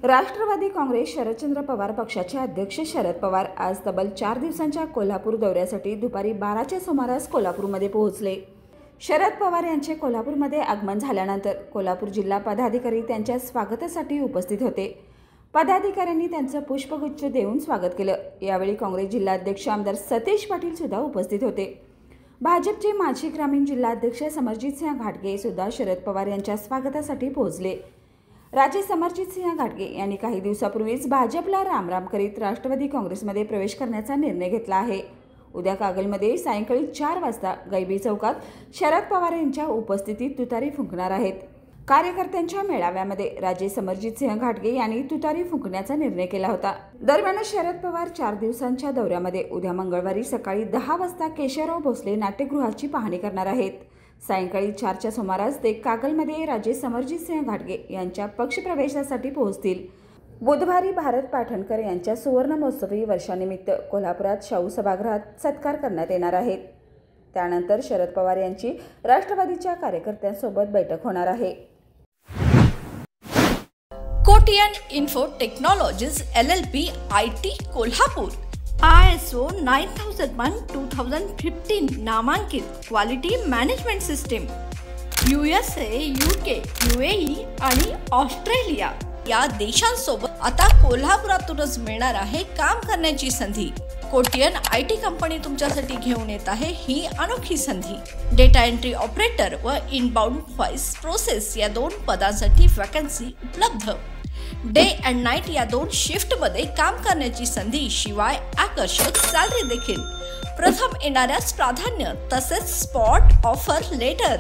राष्ट्रवादी काँग्रेस शरदचंद्र पवार पक्षाचे अध्यक्ष शरद पवार आज तब्बल 4 दिवसांच्या कोल्हापूर दौऱ्यासाठी दुपारी 12च्या सुमारास कोल्हापूरमध्ये पोहोचले। शरद पवार यांचे कोल्हापूरमध्ये आगमन झाल्यानंतर कोल्हापूर जिल्हा पदाधिकारी त्यांच्या स्वागतासाठी उपस्थित होते। पदाधिकाऱ्यांनी त्यांचं पुष्पगुच्छ देऊन स्वागत केलं। यावेळी काँग्रेस जिल्हाध्यक्ष आमदार सतीश पाटील सुद्धा उपस्थित होते। भाजपचे माजी ग्रामीण जिल्हाध्यक्ष समरजितसिंह घाटगे सुद्धा शरद पवार यांच्या स्वागतासाठी पोहोचले। राजे समरजितसिंह घाटगे यांनी काही दिवसापूर्वीच भाजपला रामराम करीत राष्ट्रवादी काँग्रेसमध्ये प्रवेश करण्याचा निर्णय घेतला आहे। उद्या कागलमध्ये सायंकाळी 4 वाजता गैबी चौकात शरद पवार यांच्या उपस्थितीत तुतारी फुंकणार आहेत। कार्यकर्त्यांच्या मेळाव्यामध्ये राजे समरजितसिंह घाटगे यांनी तुतारी फुंकण्याचा निर्णय केला होता। दरम्यान शरद पवार 4 दिवसांच्या दौऱ्यामध्ये उद्या मंगळवारी सकाळी 10 वाजता केशवराव भोसले नाट्यगृहाची पाहणी करणार आहेत। सायंकाळी 4च्या सुमारास ते कागलमध्ये राजे समरजितसिंह घाटगे यांच्या पक्षप्रवेशासाठी पोहोचतील। बुधवारी भारत पाटणकर यांच्या सुवर्ण महोत्सवी वर्षानिमित्त कोल्हापुरात शाहू सभागृहात सत्कार करण्यात येणार आहे। त्यानंतर शरद पवार यांची राष्ट्रवादीच्या कार्यकर्त्यांसोबत बैठक होणार आहे। Kotian info technologies LLP IT Kolhapur ISO 9001:2015 नामांकित quality management system USA, UK, UAE आणि ऑस्ट्रेलिया या देशांसोबत आता कोल्हापुरातूनच मिळणार आहे काम करण्याची संधी। कोटियन IT कंपनी तुमच्यासाठी घेऊन येत आहे ही अनोखी संधी। डेटा एंट्री ऑपरेटर व इनबाउंड व्हॉइस प्रोसेस या 2 पदांसाठी वॅकन्सी उपलब्ध। डे अँड नाईट या 2 शिफ्टमध्ये काम करण्याची संधी, शिवाय आकर्षक सॅलरी देखील। प्रथम येणाऱ्यास प्राधान्य तसेच स्पॉट ऑफर लेटर।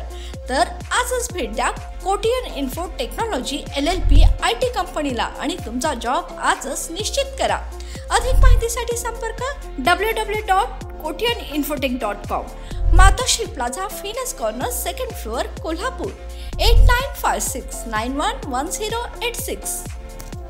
तर आजच भेट द्या Kotian info technology LLP IT कंपनीला आणि तुमचा जॉब आजच निश्चित करा। अधिक माहितीसाठी संपर्क www.kotiyaninfotech.com, मातोश्री प्लाझा, फिनस कॉर्नर, 2nd फ्लोअर, कोल्हापूर 8956911086।